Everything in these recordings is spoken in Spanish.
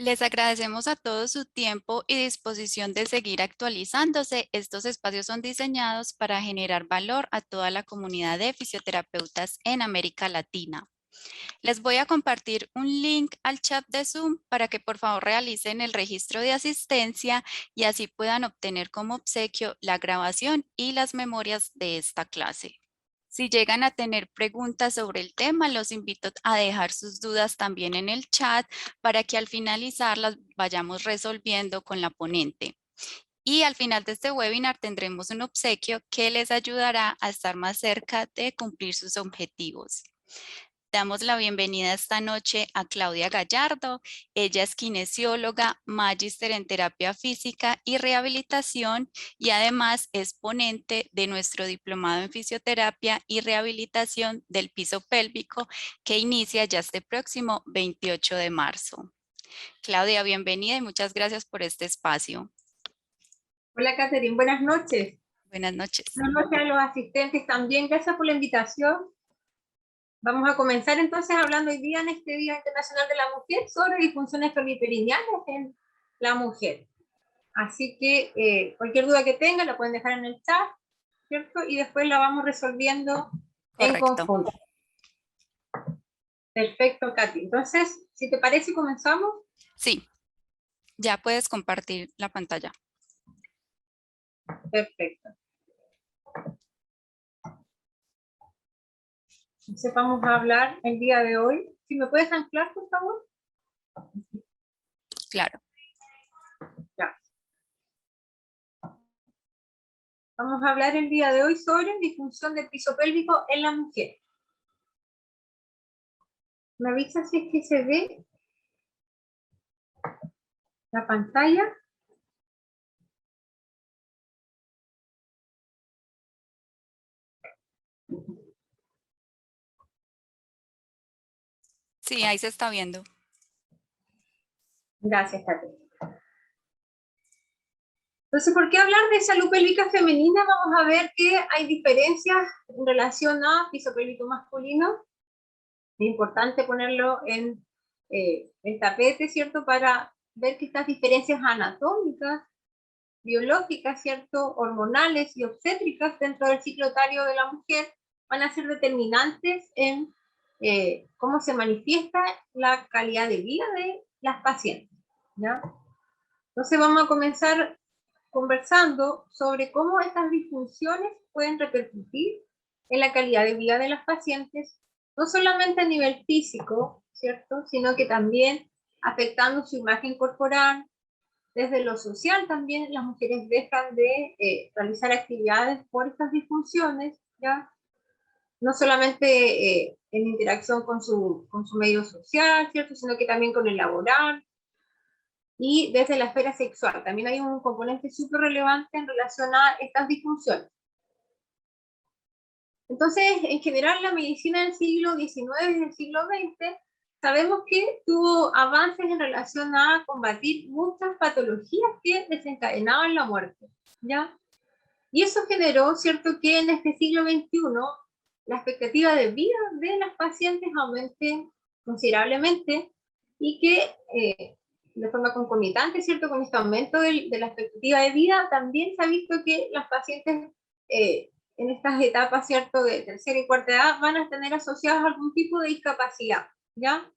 Les agradecemos a todos su tiempo y disposición de seguir actualizándose. Estos espacios son diseñados para generar valor a toda la comunidad de fisioterapeutas en América Latina. Les voy a compartir un link al chat de Zoom para que por favor realicen el registro de asistencia y así puedan obtener como obsequio la grabación y las memorias de esta clase. Si llegan a tener preguntas sobre el tema, los invito a dejar sus dudas también en el chat para que al finalizar las vayamos resolviendo con la ponente. Y al final de este webinar tendremos un obsequio que les ayudará a estar más cerca de cumplir sus objetivos. Damos la bienvenida esta noche a Claudia Gallardo. Ella es kinesióloga, magíster en terapia física y rehabilitación y además es ponente de nuestro diplomado en fisioterapia y rehabilitación del piso pélvico que inicia ya este próximo 28 de marzo. Claudia, bienvenida y muchas gracias por este espacio. Hola, Catherine, buenas noches. Buenas noches. Buenas noches a los asistentes también, gracias por la invitación. Vamos a comenzar entonces hablando hoy día en este Día Internacional de la Mujer sobre disfunciones pelviperineales en la mujer. Así que cualquier duda que tengan la pueden dejar en el chat, ¿cierto? Y después la vamos resolviendo en conjunto. Perfecto, Katy. Entonces, si te parece, ¿comenzamos? Sí, ya puedes compartir la pantalla. Perfecto. Entonces vamos a hablar el día de hoy. Si me puedes anclar, por favor. Claro. Ya. Vamos a hablar el día de hoy sobre disfunción del piso pélvico en la mujer. ¿Me avisa si es que se ve la pantalla? Sí, ahí se está viendo. Gracias, Tati. Entonces, ¿por qué hablar de salud pélvica femenina? Vamos a ver que hay diferencias en relación a piso pélvico masculino. Es importante ponerlo en el tapete, ¿cierto? Para ver que estas diferencias anatómicas, biológicas, ¿cierto? Hormonales y obstétricas dentro del ciclo otario de la mujer van a ser determinantes en cómo se manifiesta la calidad de vida de las pacientes, ¿ya? Entonces vamos a comenzar conversando sobre cómo estas disfunciones pueden repercutir en la calidad de vida de las pacientes, no solamente a nivel físico, ¿cierto? Sino que también afectando su imagen corporal. Desde lo social también las mujeres dejan de realizar actividades por estas disfunciones, ¿ya? No solamente en interacción con su medio social, ¿cierto? Sino que también con el laboral, y desde la esfera sexual. También hay un componente súper relevante en relación a estas disfunciones. Entonces, en general, la medicina del siglo XIX y del siglo XX, sabemos que tuvo avances en relación a combatir muchas patologías que desencadenaban la muerte, ¿ya? Y eso generó, ¿cierto?, que en este siglo XXI la expectativa de vida de las pacientes aumente considerablemente y que de forma concomitante, ¿cierto?, con este aumento de la expectativa de vida, también se ha visto que las pacientes en estas etapas, ¿cierto?, de tercera y cuarta edad van a tener asociadas algún tipo de discapacidad, ¿ya?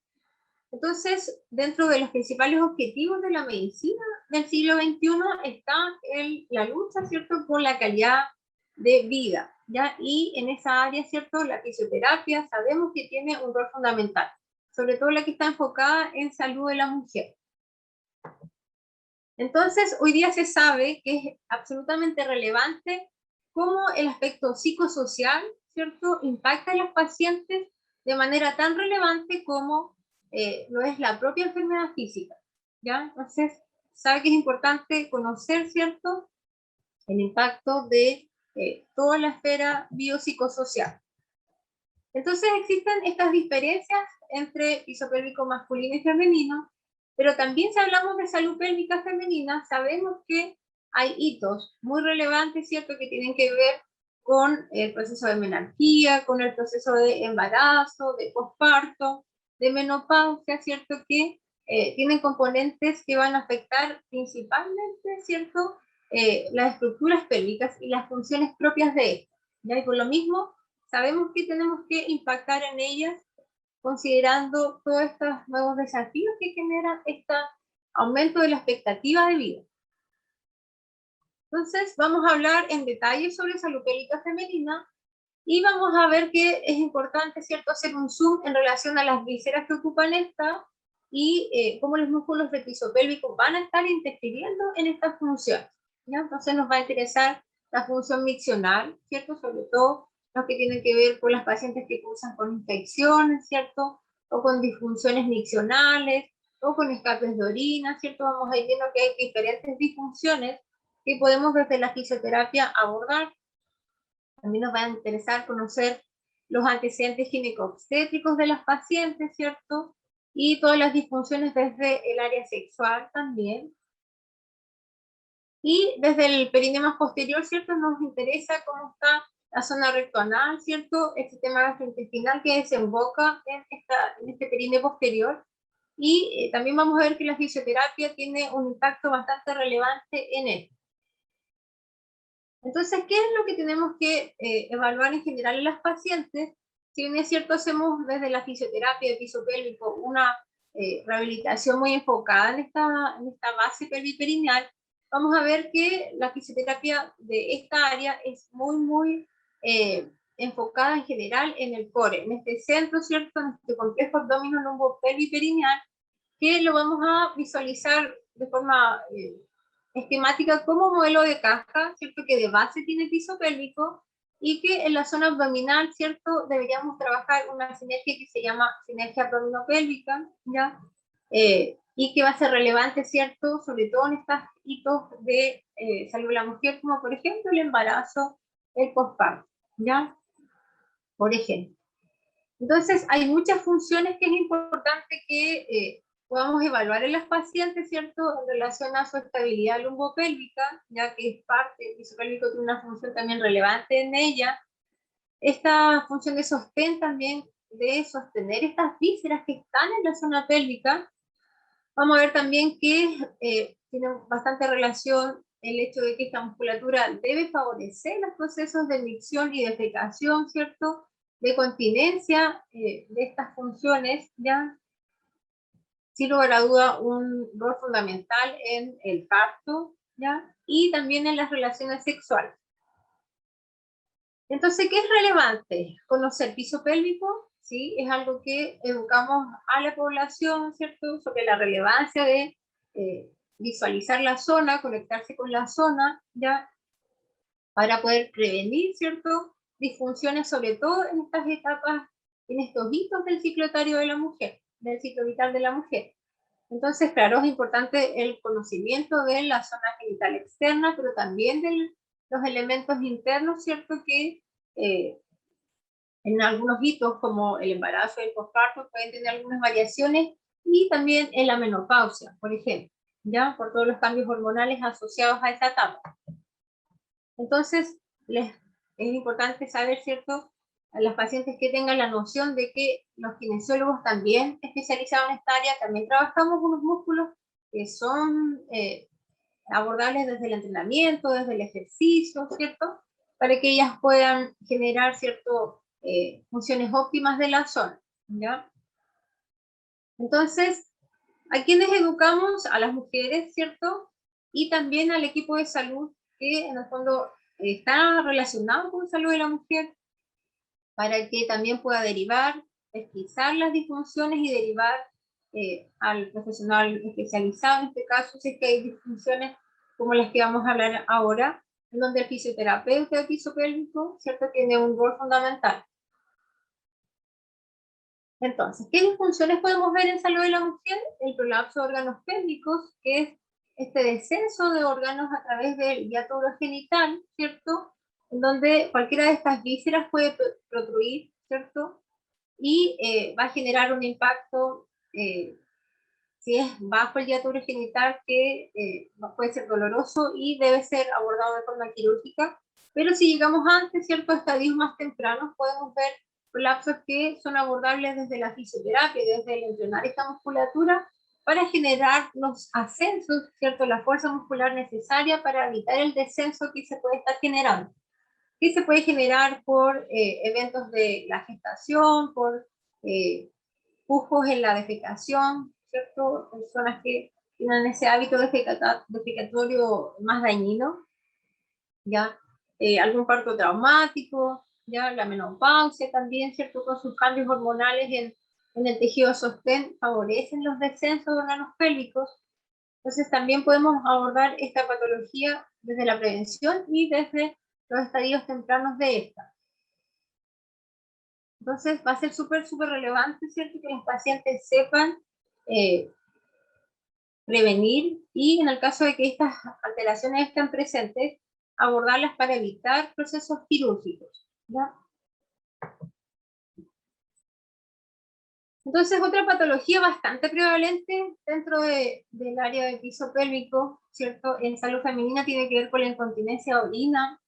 Entonces, dentro de los principales objetivos de la medicina del siglo XXI está la lucha, ¿cierto?, por la calidad de vida, ¿ya? Y en esa área, ¿cierto?, la fisioterapia sabemos que tiene un rol fundamental, sobre todo la que está enfocada en salud de la mujer. Entonces, hoy día se sabe que es absolutamente relevante cómo el aspecto psicosocial, ¿cierto?, impacta a los pacientes de manera tan relevante como lo es la propia enfermedad física, ¿ya? Entonces, sabe que es importante conocer, ¿cierto?, el impacto de toda la esfera biopsicosocial. Entonces, existen estas diferencias entre piso pélvico masculino y femenino, pero también si hablamos de salud pélvica femenina, sabemos que hay hitos muy relevantes, ¿cierto?, que tienen que ver con el proceso de menarquía, con el proceso de embarazo, de posparto, de menopausia, ¿cierto?, que tienen componentes que van a afectar principalmente, ¿cierto?, las estructuras pélvicas y las funciones propias de estas, ¿ya? Y por lo mismo, sabemos que tenemos que impactar en ellas considerando todos estos nuevos desafíos que generan este aumento de la expectativa de vida. Entonces, vamos a hablar en detalle sobre salud pélvica femenina y vamos a ver que es importante, ¿cierto?, hacer un zoom en relación a las vísceras que ocupan esta y cómo los músculos del piso pélvico van a estar interfiriendo en estas funciones, ¿ya? Entonces nos va a interesar la función miccional, ¿cierto?, sobre todo los que tienen que ver con las pacientes que cursan con infecciones, ¿cierto?, o con disfunciones miccionales, o con escapes de orina, ¿cierto? Vamos a ir viendo que hay diferentes disfunciones que podemos desde la fisioterapia abordar. También nos va a interesar conocer los antecedentes gineco-obstétricos de las pacientes, ¿cierto? Y todas las disfunciones desde el área sexual también. Y desde el perineo más posterior, ¿cierto? Nos interesa cómo está la zona rectoanal, ¿cierto? El sistema gastrointestinal que desemboca en este perineo posterior. Y también vamos a ver que la fisioterapia tiene un impacto bastante relevante en esto. Entonces, ¿qué es lo que tenemos que evaluar en general en las pacientes? Si bien es cierto, hacemos desde la fisioterapia de piso pélvico una rehabilitación muy enfocada en esta base pelviperineal, vamos a ver que la fisioterapia de esta área es muy enfocada en general en el core, en este centro, ¿cierto?, en este complejo abdominal lumbo pelviperineal, que lo vamos a visualizar de forma esquemática como modelo de caja, ¿cierto?, que de base tiene piso pélvico y que en la zona abdominal, ¿cierto?, deberíamos trabajar una sinergia que se llama sinergia abdominopélvica, ¿ya? Y que va a ser relevante, ¿cierto?, sobre todo en estos hitos de salud de la mujer, como por ejemplo el embarazo, el posparto, ¿ya? Por ejemplo. Entonces, hay muchas funciones que es importante que podamos evaluar en las pacientes, ¿cierto?, en relación a su estabilidad lumbopélvica, ya que es parte, el piso pélvico tiene una función también relevante en ella. Esta función de sostén también, de sostener estas vísceras que están en la zona pélvica. Vamos a ver también que tiene bastante relación el hecho de que esta musculatura debe favorecer los procesos de micción y defecación, ¿cierto?, de continencia de estas funciones, ¿ya? Sin lugar a duda, un rol fundamental en el parto, ¿ya? Y también en las relaciones sexuales. Entonces, ¿qué es relevante? Conocer piso pélvico, ¿sí? Es algo que educamos a la población, ¿cierto?, sobre la relevancia de visualizar la zona, conectarse con la zona, ¿ya?, para poder prevenir, ¿cierto?, disfunciones, sobre todo en estas etapas, en estos hitos del ciclo etario de la mujer, del ciclo vital de la mujer. Entonces, claro, es importante el conocimiento de la zona genital externa, pero también de los elementos internos, ¿cierto?, que en algunos hitos como el embarazo y el posparto pueden tener algunas variaciones, y también en la menopausia, por ejemplo, ¿ya?, por todos los cambios hormonales asociados a esa etapa. Entonces, es importante saber, ¿cierto?, a las pacientes que tengan la noción de que los kinesiólogos también especializados en esta área, también trabajamos unos músculos que son abordables desde el entrenamiento, desde el ejercicio, ¿cierto?, para que ellas puedan generar, ¿cierto?, funciones óptimas de la zona, ¿ya? Entonces, ¿a quienes educamos? A las mujeres, ¿cierto?, y también al equipo de salud, que en el fondo está relacionado con salud de la mujer, para que también pueda derivar, pesquisar las disfunciones y derivar al profesional especializado, en este caso, si es que hay disfunciones como las que vamos a hablar ahora, en donde el fisioterapeuta de piso pélvico, ¿cierto?, tiene un rol fundamental. Entonces, ¿qué disfunciones podemos ver en salud de la mujer? El prolapso de órganos pélvicos, que es este descenso de órganos a través del hiato urogenital, ¿cierto?, en donde cualquiera de estas vísceras puede protruir, ¿cierto?, y va a generar un impacto, si es bajo el hiato urogenital, que puede ser doloroso y debe ser abordado de forma quirúrgica, pero si llegamos antes, ¿cierto?, a estadios más tempranos, podemos ver prolapsos que son abordables desde la fisioterapia, desde el entrenar esta musculatura, para generar los ascensos, ¿cierto? La fuerza muscular necesaria para evitar el descenso que se puede estar generando. Que se puede generar por eventos de la gestación, por pufos en la defecación, ¿cierto? Personas que tienen ese hábito defecatorio más dañino, ¿ya? Algún parto traumático, ¿ya? La menopausia también, ¿cierto? Con sus cambios hormonales en el tejido sostén favorecen los descensos de órganos pélvicos. Entonces también podemos abordar esta patología desde la prevención y desde los estadios tempranos de esta. Entonces va a ser súper relevante, ¿cierto? Que los pacientes sepan prevenir y en el caso de que estas alteraciones estén presentes, abordarlas para evitar procesos quirúrgicos, ¿ya? Entonces, otra patología bastante prevalente dentro del área del piso pélvico, ¿cierto? En salud femenina tiene que ver con la incontinencia de orina,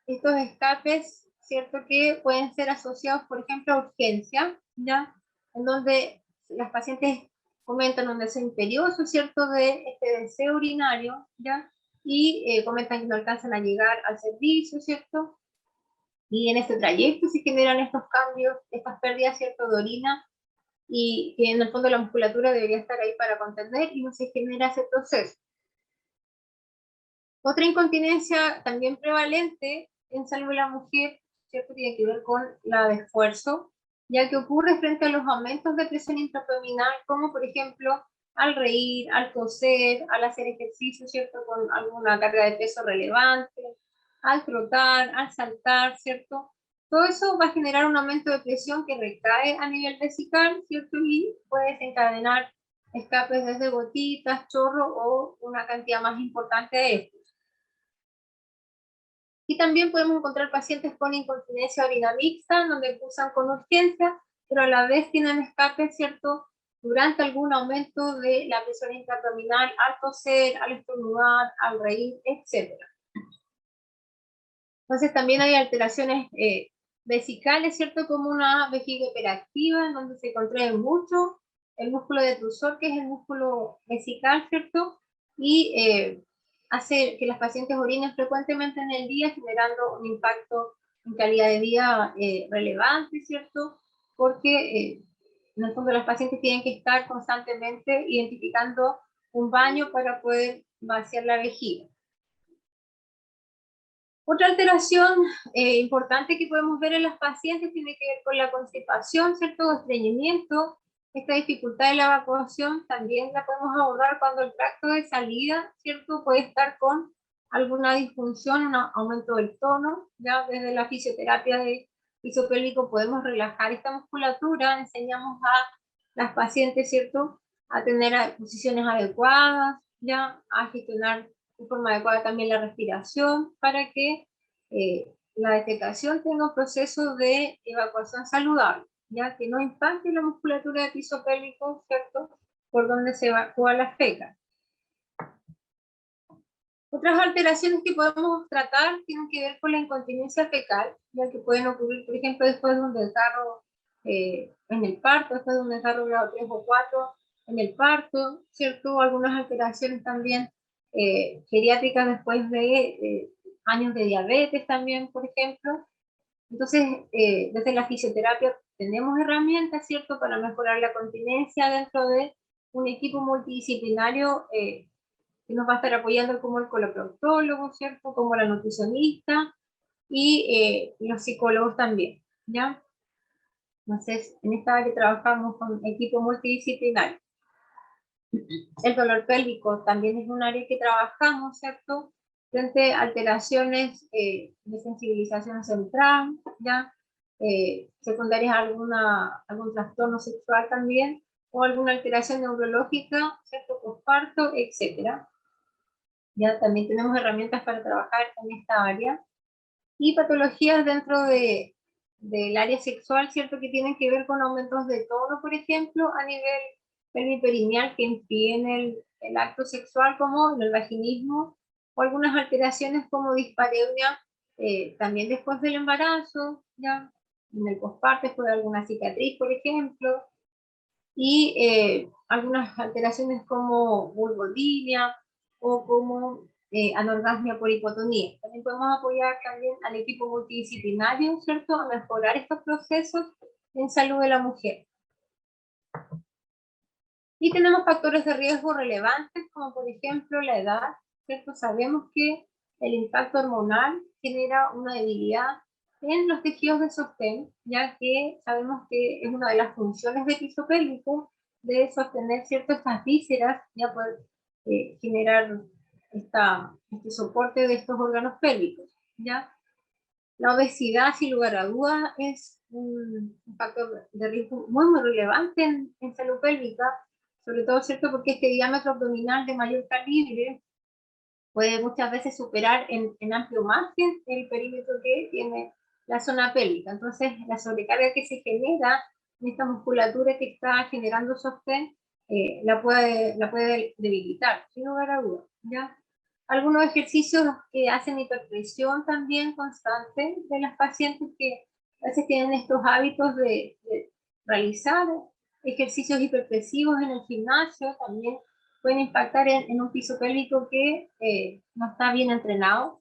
estos escapes, ¿cierto? Que pueden ser asociados, por ejemplo, a urgencia, ¿ya? En donde las pacientes comentan un deseo imperioso, ¿cierto? De este deseo urinario, ¿ya? Y comentan que no alcanzan a llegar al servicio, ¿cierto? Y en este trayecto se generan estos cambios, estas pérdidas, ¿cierto? De orina, y que en el fondo la musculatura debería estar ahí para contener y no se genera ese proceso. Otra incontinencia también prevalente en salud de la mujer, ¿cierto? Tiene que ver con la de esfuerzo, ya que ocurre frente a los aumentos de presión intraabdominal, como por ejemplo al reír, al coser, al hacer ejercicio, ¿cierto? Con alguna carga de peso relevante, al trotar, al saltar, ¿cierto? Todo eso va a generar un aumento de presión que recae a nivel vesical, ¿cierto? Y puede desencadenar escapes desde gotitas, chorro o una cantidad más importante de esto. Y también podemos encontrar pacientes con incontinencia de orina mixta, donde cursan con urgencia, pero a la vez tienen escape, ¿cierto? Durante algún aumento de la presión intraabdominal, al toser, al estornudar, al reír, etc. Entonces también hay alteraciones vesicales, ¿cierto? Como una vejiga hiperactiva, en donde se contrae mucho el músculo detrusor, que es el músculo vesical, ¿cierto? Y hace que las pacientes orinen frecuentemente en el día, generando un impacto en calidad de vida relevante, ¿cierto? Porque en el fondo las pacientes tienen que estar constantemente identificando un baño para poder vaciar la vejiga. Otra alteración importante que podemos ver en las pacientes tiene que ver con la constipación, ¿cierto? O estreñimiento. Esta dificultad de la evacuación también la podemos abordar cuando el tracto de salida, ¿cierto? Puede estar con alguna disfunción, un aumento del tono. Ya desde la fisioterapia de piso pélvico podemos relajar esta musculatura, enseñamos a las pacientes, ¿cierto? A tener posiciones adecuadas, ya a gestionar de forma adecuada también la respiración para que la defecación tenga un proceso de evacuación saludable, ya que no impacte la musculatura de piso pélvico, ¿cierto? Por donde se evacúa la feca. Otras alteraciones que podemos tratar tienen que ver con la incontinencia fecal, ya que pueden ocurrir, por ejemplo, después de un desgarro en el parto, después de un desgarro grado 3 o 4 en el parto, ¿cierto? Algunas alteraciones también geriátricas después de años de diabetes también, por ejemplo. Entonces, desde la fisioterapia tenemos herramientas, ¿cierto?, para mejorar la continencia dentro de un equipo multidisciplinario que nos va a estar apoyando como el coloproctólogo, ¿cierto?, como la nutricionista y los psicólogos también, ¿ya? Entonces, en esta área trabajamos con equipo multidisciplinario. El dolor pélvico también es un área que trabajamos, ¿cierto?, frente a alteraciones de sensibilización central, ¿ya? Secundarias a algún trastorno sexual también, o alguna alteración neurológica, ¿cierto?, posparto, etc. Ya también tenemos herramientas para trabajar en esta área. Y patologías dentro del área sexual, ¿cierto?, que tienen que ver con aumentos de tono, por ejemplo, a nivel pelviperineal que impiden el acto sexual, como en el vaginismo, o algunas alteraciones como dispareunia, también después del embarazo, ya en el posparto, después de alguna cicatriz, por ejemplo, y algunas alteraciones como vulvodynia o como anorgasmia por hipotonía. También podemos apoyar también al equipo multidisciplinario, ¿cierto?, a mejorar estos procesos en salud de la mujer. Y tenemos factores de riesgo relevantes, como por ejemplo la edad, ¿cierto? Sabemos que el impacto hormonal genera una debilidad en los tejidos de sostén, ya que sabemos que es una de las funciones del piso pélvico de sostener, ¿cierto?, estas vísceras, ya poder generar este soporte de estos órganos pélvicos, ¿ya? La obesidad, sin lugar a dudas, es un factor de riesgo muy, muy relevante en salud pélvica, sobre todo, ¿cierto?, porque este diámetro abdominal de mayor calibre puede muchas veces superar en amplio margen el perímetro que tiene la zona pélvica. Entonces, la sobrecarga que se genera en esta musculatura que está generando sostén la puede debilitar, sin lugar a dudas, ¿ya? Algunos ejercicios que hacen hiperpresión también constante de las pacientes que a veces tienen estos hábitos de realizar ejercicios hiperpresivos en el gimnasio, también pueden impactar en un piso pélvico que no está bien entrenado.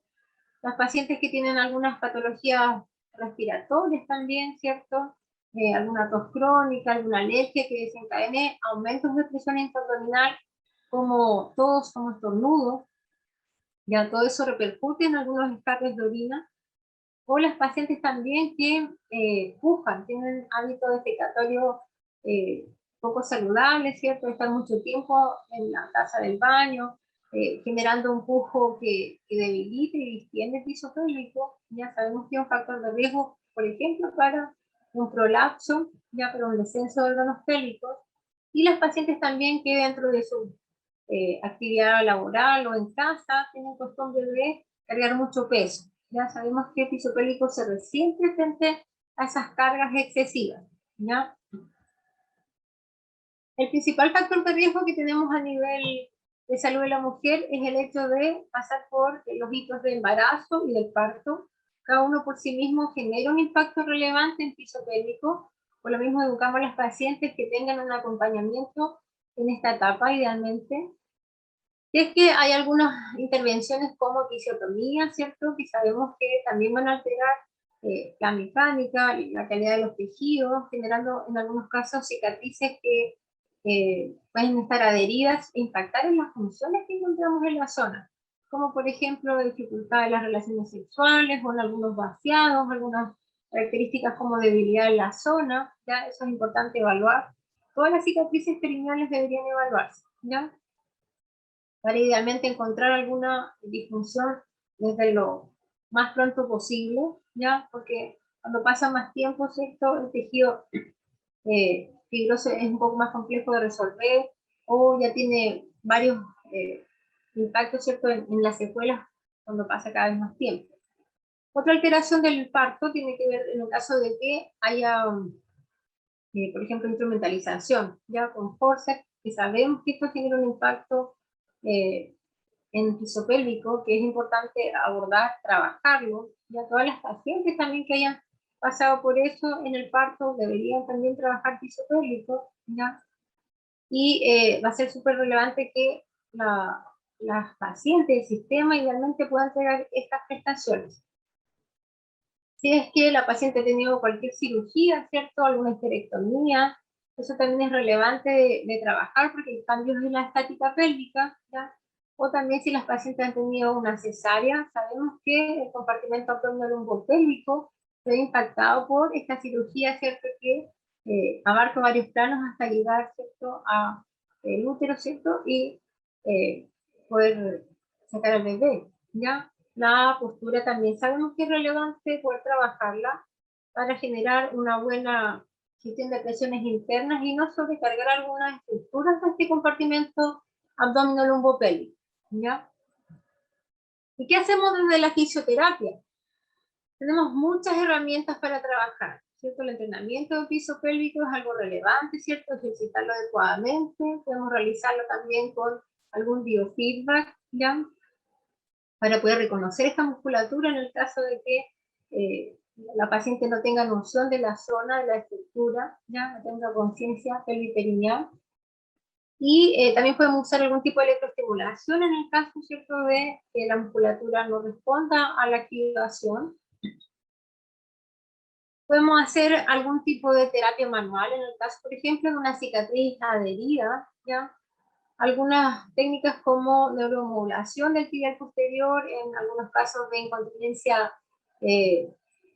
Las pacientes que tienen algunas patologías respiratorias también, ¿cierto? Alguna tos crónica, alguna alergia que desencadene aumentos de presión intraabdominal, como tos, como estornudos, ya todo eso repercute en algunos escapes de orina. O las pacientes también que pujan, tienen hábitos defecatorios poco saludables, ¿cierto? Están mucho tiempo en la taza del baño, generando un pujo que debilita y distiende el piso pélvico. Ya sabemos que es un factor de riesgo, por ejemplo, para un prolapso, ya para un descenso de órganos pélvicos. Y las pacientes también que dentro de su actividad laboral o en casa tienen costumbre de cargar mucho peso. Ya sabemos que el piso pélvico se resiente frente a esas cargas excesivas, ¿ya? El principal factor de riesgo que tenemos a nivel de salud de la mujer es el hecho de pasar por los hitos de embarazo y del parto. Cada uno por sí mismo genera un impacto relevante en piso pélvico. Por lo mismo educamos a las pacientes que tengan un acompañamiento en esta etapa idealmente. Y es que hay algunas intervenciones como episiotomía, ¿cierto?, que sabemos que también van a alterar la mecánica, la calidad de los tejidos, generando en algunos casos cicatrices que pueden estar adheridas e impactar en las funciones que encontramos en la zona, como por ejemplo dificultad de las relaciones sexuales o en algunos vaciados, algunas características como debilidad en la zona, ¿ya? Eso es importante evaluar. Todas las cicatrices perineales deberían evaluarse, ¿ya?, para idealmente encontrar alguna disfunción desde lo más pronto posible, ¿ya? Porque cuando pasa más tiempo, ¿cierto?, el tejido fibroso es un poco más complejo de resolver o ya tiene varios impactos, ¿cierto?, en las secuelas cuando pasa cada vez más tiempo. Otra alteración del parto tiene que ver en el caso de que haya, por ejemplo, instrumentalización, ya con forceps, que sabemos que esto genera un impacto en el piso pélvico, que es importante abordar, trabajarlo. Ya todas las pacientes también que hayan pasado por eso en el parto deberían también trabajar piso pélvico, ¿ya? Y va a ser súper relevante que las pacientes del sistema idealmente puedan entregar estas prestaciones. Si es que la paciente ha tenido cualquier cirugía, ¿cierto?, alguna histerectomía, eso también es relevante de trabajar porque hay cambios en la estática pélvica, ¿ya? O también si las pacientes han tenido una cesárea, sabemos que el compartimento abdominal lumbopélvico se ve impactado por esta cirugía, ¿cierto?, que abarca varios planos hasta llegar, ¿cierto?, a el útero, ¿cierto?, y poder sacar al bebé, ¿ya? La postura también sabemos que es relevante poder trabajarla para generar una buena gestión de presiones internas y no sobrecargar algunas estructuras de este compartimento abdominal-lumbopélvico, ¿ya? ¿Y qué hacemos desde la fisioterapia? Tenemos muchas herramientas para trabajar, ¿cierto? El entrenamiento del piso pélvico es algo relevante, ¿cierto? Ejercitarlo adecuadamente, podemos realizarlo también con algún biofeedback, ¿ya?, para poder reconocer esta musculatura en el caso de que la paciente no tenga noción de la zona, de la estructura, ya no tenga conciencia pelviperineal. Y también podemos usar algún tipo de electroestimulación en el caso, ¿cierto?, de que la musculatura no responda a la activación. Podemos hacer algún tipo de terapia manual en el caso, por ejemplo, de una cicatriz adherida, ¿ya? Algunas técnicas como neuromodulación del tibial posterior, en algunos casos de incontinencia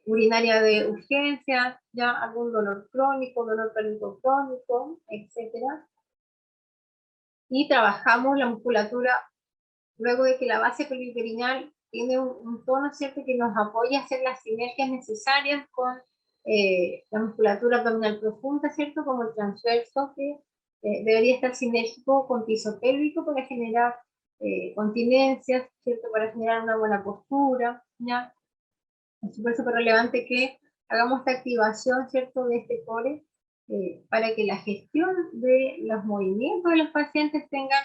urinaria de urgencia, ya algún dolor crónico, dolor pélvico crónico, etcétera. Y trabajamos la musculatura luego de que la base pelviperineal tiene un tono, ¿cierto?, que nos apoya a hacer las sinergias necesarias con la musculatura abdominal profunda, ¿cierto?, como el transverso, que debería estar sinérgico con piso pélvico para generar continencias, ¿cierto?, para generar una buena postura, ¿ya? Es súper relevante que hagamos esta activación, ¿cierto?, de este core para que la gestión de los movimientos de los pacientes tenga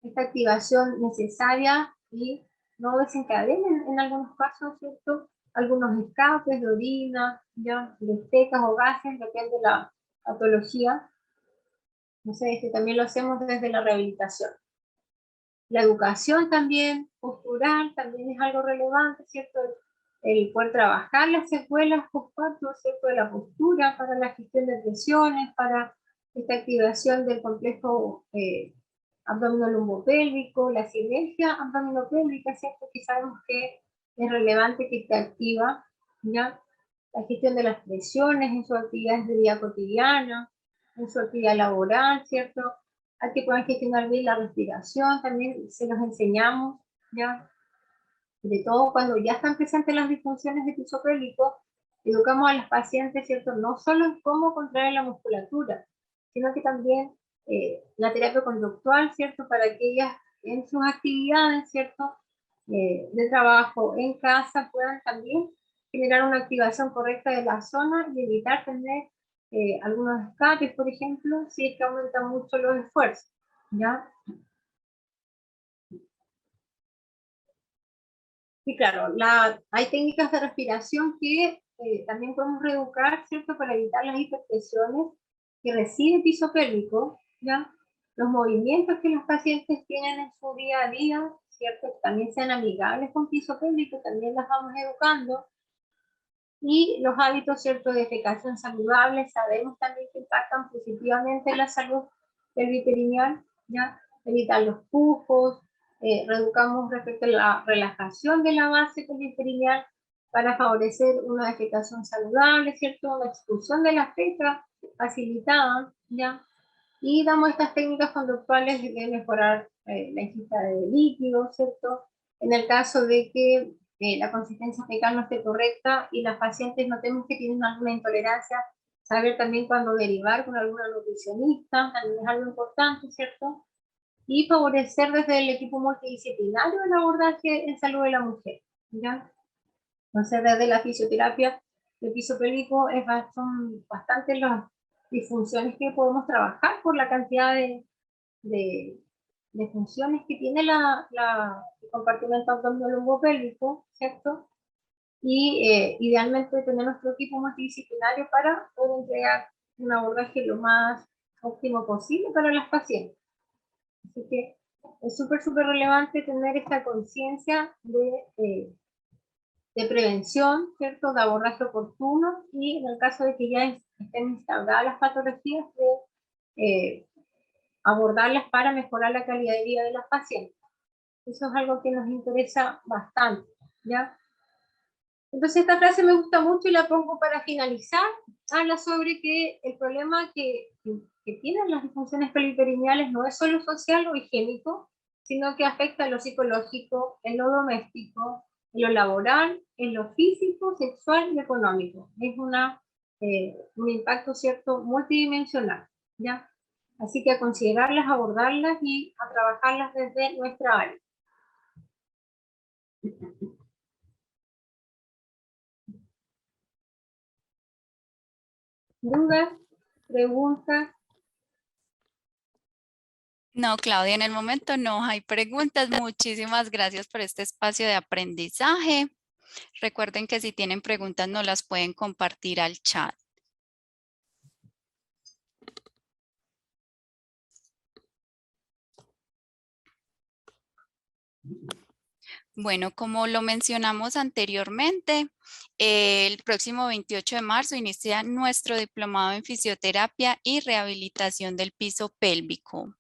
esta activación necesaria y no desencadenen en algunos casos, ¿cierto?, algunos escapes de orina, ya, de fecas o gases, depende de la patología. No sé, también lo hacemos desde la rehabilitación. La educación también, postural, también es algo relevante, ¿cierto? El poder trabajar las secuelas postparto, ¿cierto?, de la postura para la gestión de presiones, para esta activación del complejo abdominolumbopélvico, la sinergia abdominopélvica, ¿cierto?, que sabemos que es relevante que esté activa, ¿ya? La gestión de las presiones en sus actividades de vida cotidiana, en su actividad laboral, ¿cierto? A que puedan gestionar bien la respiración, también se los enseñamos, ¿ya? De todo, cuando ya están presentes las disfunciones de piso pélvico, educamos a los pacientes, ¿cierto?, no solo en cómo contraer la musculatura, sino que también la terapia conductual, ¿cierto?, para que ellas en sus actividades, ¿cierto?, de trabajo en casa puedan también generar una activación correcta de la zona y evitar tener algunos escapes, por ejemplo, si es que aumentan mucho los esfuerzos, ¿ya? Y claro, hay técnicas de respiración que también podemos reeducar, ¿cierto?, para evitar las hipertensiones que recibe el piso pélvico, ¿ya? Los movimientos que los pacientes tienen en su día a día, ¿cierto?, que también sean amigables con piso pélvico, también las vamos educando. Y los hábitos, ¿cierto?, de defecación saludable, sabemos también que impactan positivamente en la salud pelviperineal, ¿ya? Evitar los pujos, reeducamos respecto a la relajación de la base pelviperineal para favorecer una defecación saludable, ¿cierto? La expulsión de la feca facilitada, ¿ya? Y damos estas técnicas conductuales de mejorar la ingesta de líquidos, ¿cierto? En el caso de que la consistencia fecal no esté correcta y las pacientes notemos que tienen alguna intolerancia, saber también cuándo derivar con alguna nutricionista, también es algo importante, ¿cierto? Y favorecer desde el equipo multidisciplinario el abordaje en salud de la mujer, ¿ya? Entonces, desde la fisioterapia del piso pélvico son bastantes las disfunciones que podemos trabajar por la cantidad de, de funciones que tiene el compartimento abdominolumbopélvico, ¿cierto? Y idealmente tener nuestro equipo multidisciplinario para poder entregar un abordaje lo más óptimo posible para las pacientes. Así que es súper relevante tener esta conciencia de prevención, ¿cierto?, de abordaje oportuno y en el caso de que ya estén instauradas las patologías, de abordarlas para mejorar la calidad de vida de las pacientes. Eso es algo que nos interesa bastante, ¿ya? Entonces esta frase me gusta mucho y la pongo para finalizar. Habla sobre que el problema que tienen las disfunciones pelviperineales no es solo social o higiénico, sino que afecta en lo psicológico, en lo doméstico, en lo laboral, en lo físico, sexual y económico. Es un impacto, ¿cierto?, multidimensional, ¿ya? Así que a considerarlas, abordarlas y a trabajarlas desde nuestra área. ¿Dudas? ¿Preguntas? No, Claudia, en el momento no hay preguntas. Muchísimas gracias por este espacio de aprendizaje. Recuerden que si tienen preguntas no las pueden compartir al chat. Bueno, como lo mencionamos anteriormente, el próximo 28 de marzo inicia nuestro diplomado en fisioterapia y rehabilitación del piso pélvico.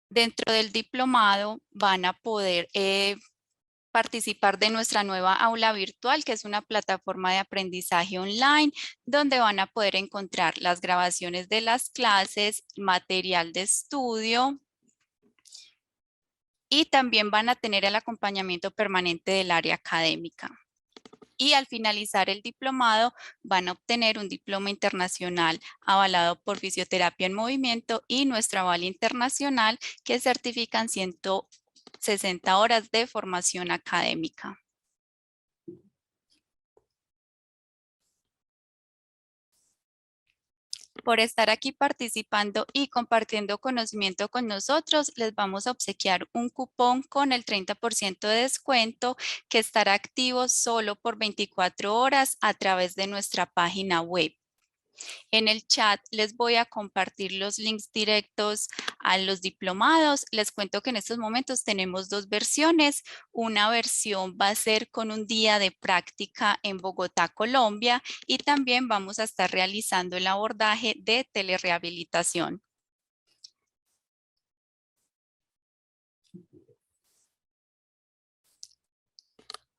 Dentro del diplomado van a poder participar de nuestra nueva aula virtual, que es una plataforma de aprendizaje online, donde van a poder encontrar las grabaciones de las clases, material de estudio, y también van a tener el acompañamiento permanente del área académica. Y al finalizar el diplomado van a obtener un diploma internacional avalado por Fisioterapia en Movimiento y nuestra aval internacional, que certifican 160 horas de formación académica. Por estar aquí participando y compartiendo conocimiento con nosotros, les vamos a obsequiar un cupón con el 30% de descuento que estará activo solo por 24 horas a través de nuestra página web. En el chat les voy a compartir los links directos a los diplomados. Les cuento que en estos momentos tenemos dos versiones. Una versión va a ser con un día de práctica en Bogotá, Colombia, y también vamos a estar realizando el abordaje de telerehabilitación.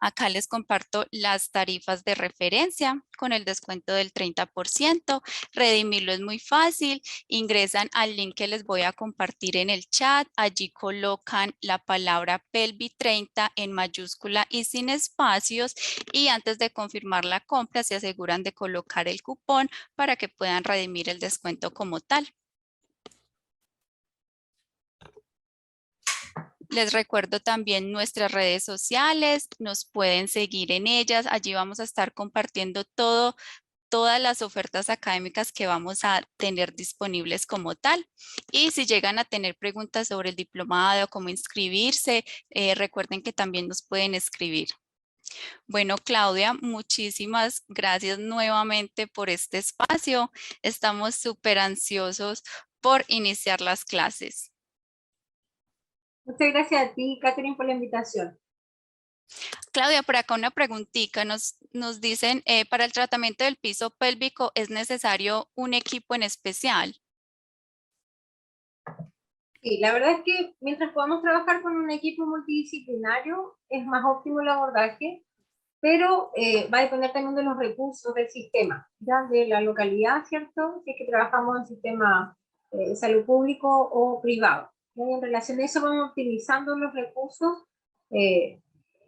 Acá les comparto las tarifas de referencia con el descuento del 30%. Redimirlo es muy fácil. Ingresan al link que les voy a compartir en el chat. Allí colocan la palabra PELVI30 en mayúscula y sin espacios. Y antes de confirmar la compra, se aseguran de colocar el cupón para que puedan redimir el descuento como tal. Les recuerdo también nuestras redes sociales, nos pueden seguir en ellas, allí vamos a estar compartiendo todas las ofertas académicas que vamos a tener disponibles como tal. Y si llegan a tener preguntas sobre el diplomado, cómo inscribirse, recuerden que también nos pueden escribir. Bueno, Claudia, muchísimas gracias nuevamente por este espacio. Estamos súper ansiosos por iniciar las clases. Muchas gracias a ti, Catherine, por la invitación. Claudia, por acá una preguntita. Nos dicen, para el tratamiento del piso pélvico, ¿es necesario un equipo en especial? Sí, la verdad es que mientras podamos trabajar con un equipo multidisciplinario, es más óptimo el abordaje, pero va a depender también de los recursos del sistema, ya de la localidad, ¿cierto? Si es que trabajamos en sistema de salud público o privado. Y en relación a eso vamos optimizando los recursos,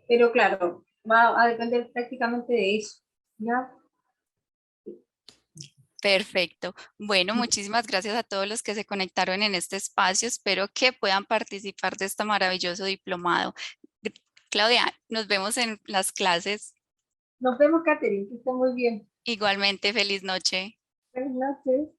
pero claro, va a depender prácticamente de eso, ¿ya? Perfecto. Bueno, muchísimas gracias a todos los que se conectaron en este espacio. Espero que puedan participar de este maravilloso diplomado. Claudia, nos vemos en las clases. Nos vemos, Catherine, que esté muy bien. Igualmente, feliz noche. Buenas noches.